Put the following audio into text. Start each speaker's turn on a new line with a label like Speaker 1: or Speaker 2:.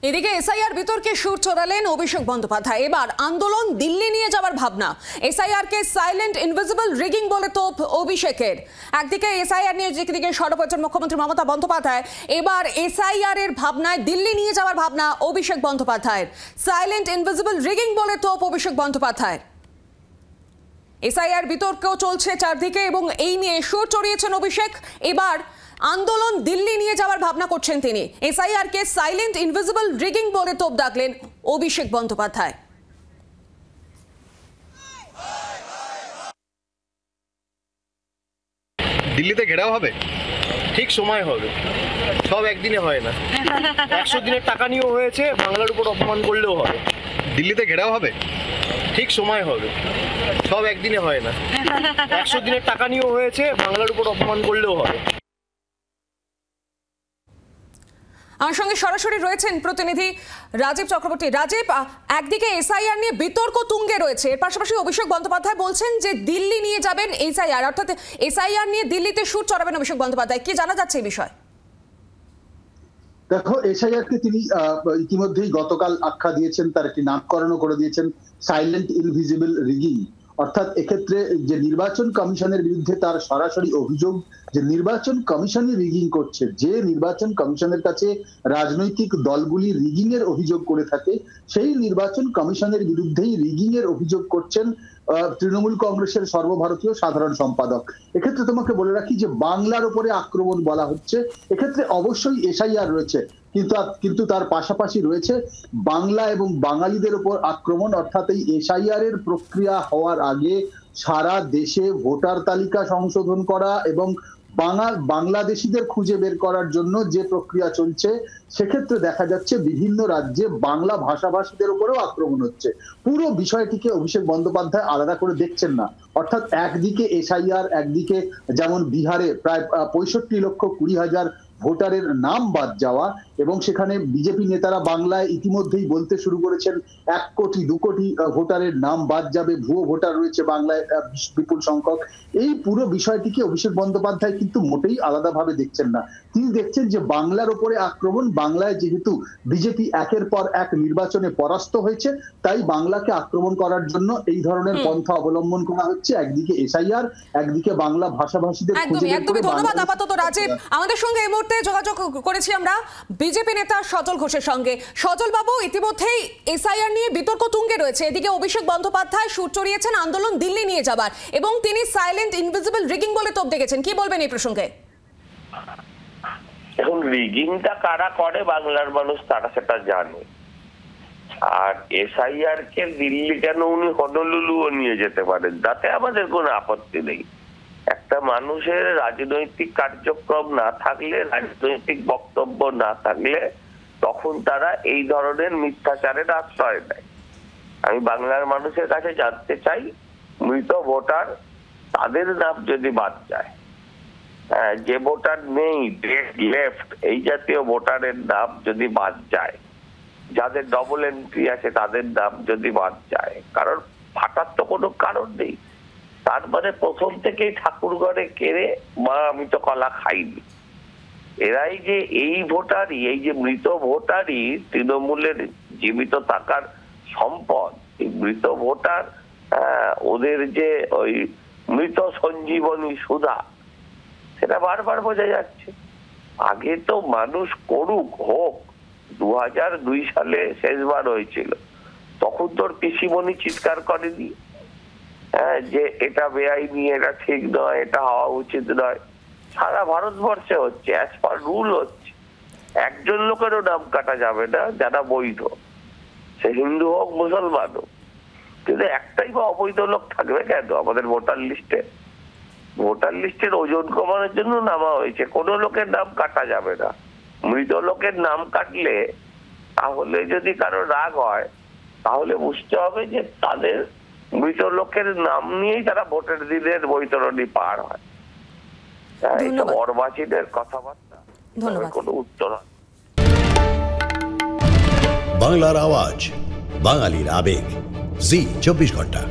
Speaker 1: এদিকে এসআইআর বিতর্কে সুর চড়ালেন অভিষেক বন্দ্যোপাধ্যায়। এবার আন্দোলন দিল্লি নিয়ে যাওয়ার ভাবনা। এসআইআর কে সাইলেন্ট ইনভিজিবল রিগিং বলে তোপ অভিষেকের। একদিকে এসআইআর নিয়ে যেদিকে সরব হয়েছেন মুখ্যমন্ত্রী মমতা বন্দ্যোপাধ্যায়, এবার এসআইআর এর ভাবনায় দিল্লি নিয়ে যাওয়ার ভাবনা অভিষেক বন্দ্যোপাধ্যায়ের। সাইলেন্ট ইনভিজিবল রিগিং বলে তোপ অভিষেক বন্দ্যোপাধ্যায়ের। এসআইআর বিতর্ক চলছে চারদিকে এবং এই নিয়ে সুর চড়িয়েছেন অভিষেক। এবার আন্দোলন দিল্লি নিয়ে যাওয়ার ভাবনা করছেন তিনি। এসআইআর কে সাইলেন্ট ইনভিজিবল রিগিং বলে তোপ দাগলেন অভিষেক বন্দ্যোপাধ্যায়।
Speaker 2: দিল্লিতে ঘেরাও হবে, ঠিক সময় হবে, সব একদিনে হয় না। 100 দিনের টাকা নিয়েও হয়েছে, বাংলার উপর অপমান করলেও হবে। দিল্লিতে ঘেরাও হবে, ঠিক সময় হবে, সব একদিনে হয় না। 100 দিনের টাকা নিয়েও হয়েছে, বাংলার উপর অপমান করলেও হবে।
Speaker 1: আমার সঙ্গে সরাসরি রয়েছেন প্রতিনিধি রাজীব চক্রবর্তী। রাজীব, একদিকে এসআইআর নিয়ে বিতর্ক তুঙ্গে রয়েছে, এর পাশাপাশি অভিষেক বন্দ্যোপাধ্যায় বলছেন যে দিল্লি নিয়ে যাবেন এসআইআর, অর্থাৎ এসআইআর নিয়ে দিল্লিতে সুর চড়াবেন অভিষেক বন্দ্যোপাধ্যায়। কি জানা যাচ্ছে এই বিষয়ে?
Speaker 3: দেখো, এসআইআরকে তিনি ইতিমধ্যেই গতকাল আখ্যা দিয়েছেন, তার একটি নামকরণও করে দিয়েছেন সাইলেন্ট ইনভিজিবল রিগিং। অর্থাৎ এক্ষেত্রে যে নির্বাচন কমিশনের বিরুদ্ধে তার সরাসরি অভিযোগ যে নির্বাচন কমিশনই রিগিং করছে, যে নির্বাচন কমিশনের কাছে রাজনৈতিক দলগুলি রিগিং এর অভিযোগ করে থাকে, সেই নির্বাচন কমিশনের বিরুদ্ধেই রিগিং এর অভিযোগ করছেন তৃণমূল কংগ্রেসের সর্বভারতীয় সাধারণ সম্পাদক। এক্ষেত্রে তোমাকে বলে রাখি যে বাংলার উপরে আক্রমণ বলা হচ্ছে, এক্ষেত্রে অবশ্যই এসআইআর রয়েছে, কিন্তু তার পাশাপাশি রয়েছে বাংলা এবং বাঙালিদের উপর আক্রমণ। অর্থাৎ এই এসআইআর এর প্রক্রিয়া হওয়ার আগে সারা দেশে ভোটার তালিকা সংশোধন করা এবং বাংলাদেশিদের খুঁজে বের করার জন্য যে প্রক্রিয়া চলছে, সেক্ষেত্রে দেখা যাচ্ছে বিভিন্ন রাজ্যে বাংলা ভাষাভাষীদের উপরেও আক্রমণ হচ্ছে। পুরো বিষয়টিকে অভিষেক বন্দ্যোপাধ্যায় আলাদা করে দেখছেন না। অর্থাৎ একদিকে এসআইআর, একদিকে যেমন বিহারে প্রায় 65,20,000 ভোটারের নাম বাদ যাওয়া, এবং সেখানে বিজেপি নেতারা বাংলায় ইতিমধ্যেই বলতে শুরু করেছেন 1 কোটি 2 কোটি ভোটারের নাম বাদ যাবে, ভুয়ো ভোটার রয়েছে বাংলায় বিপুল সংখ্যক। এই পুরো বিষয়টিকে অভিষেক বন্দ্যোপাধ্যায় কিন্তু মোটেই আলাদাভাবে দেখছেন না। তিনি দেখছেন যে বাংলার উপরে আক্রমণ, বাংলায় যেহেতু বিজেপি একের পর এক নির্বাচনে পরাস্ত হয়েছে, তাই বাংলাকে আক্রমণ করার জন্য এই ধরনের পন্থা অবলম্বন করা হচ্ছে। একদিকে এসআইআর, একদিকে বাংলা ভাষাভাষীদের খুঁজে বের করে।
Speaker 1: ধন্যবাদ আপাতত রাজীব। আমাদের সঙ্গে এই মুহূর্তে যোগাযোগ করেছি আমরা বিজেপি নেতা সজল ঘোষের সঙ্গে। সজল বাবু, ইতিমধ্যেই এসআইআর নিয়ে বিতর্ক তুঙ্গে রয়েছে, এদিকে অভিষেক বন্দ্যোপাধ্যায় সুর চড়িয়েছেন আন্দোলন দিল্লি নিয়ে যাবার, এবং তিনি সাইলেন্ট ইনভিজিবল রিগিং বলে তোপ দেখেছেন। কি বলবেন এই প্রসঙ্গে?
Speaker 4: এখন রিগিংটা কারা করে বাংলার মানুষ তারা সেটা জানে। আর এসআইআর কে দিল্লি কেন উনি হনলুলুও নিয়ে যেতে পারেন, তাতে আমাদের কোনো আপত্তি নেই। একটা মানুষের রাজনৈতিক কার্যক্রম না থাকলে, রাজনৈতিক বক্তব্য না থাকলে, তখন তারা এই ধরনের মিথ্যাচারের আশ্রয় নেয়। আমি বাংলার মানুষের কাছে জানতে চাই, মৃত ভোটার তাদের নাম যদি বাদ যায়, যে ভোটার নেই, ডেড লেফট, এই জাতীয় ভোটারের নাম যদি বাদ যায়, যাদের ডবল এন্ট্রি আছে তাদের নাম যদি বাদ যায়, কারণ ফাটার তো কোনো কারণ নেই। তার মানে প্রথম থেকেই ঠাকুর ঘরে কেড়ে মা আমি তো কলা খাইনি। এরাই যে এই ভোটারই, এই যে মৃত ভোটারই তৃণমূলের জীবিত থাকার সম্পদ। এই মৃত ভোটার, ওদের যে ওই মৃত সঞ্জীবনী সুধা, সেটা বারবার বোঝা যাচ্ছে। আগে তো মানুষ করুক হোক, 2002 সালে শেষবার হয়েছিল, তখন তোর পিসিমণি চিৎকার করেনি যে এটা বেআইনি, এটা ঠিক নয়, এটা হওয়া উচিত নয়। সারা ভারতবর্ষে হচ্ছে, অ্যাজ পার রুল হচ্ছে। একজন লোকেরও নাম কাটা যাবে না যারা বৈধ, সে হিন্দু হোক মুসলমান হোক। কিন্তু একটাই বা অবৈধ লোক থাকবে কেন আমাদের ভোটার লিস্টে? ভোটার লিস্টের ওজন কমানোর জন্য নামা হয়েছে, কোনো লোকের নাম কাটা যাবে না। মৃত লোকের নাম কাটলে, তাহলে যদি কারো রাগ হয়, তাহলে বুঝতে হবে যে তাদের মৃত লোকের নাম নিয়েই তারা ভোটের দিনের বৈতরণী পার হয়। এটা অর্বাচীনের কথাবার্তা, কোনো উত্তর।
Speaker 5: বাংলার আওয়াজ, বাঙালির আবেগ, জি 24 ঘন্টা।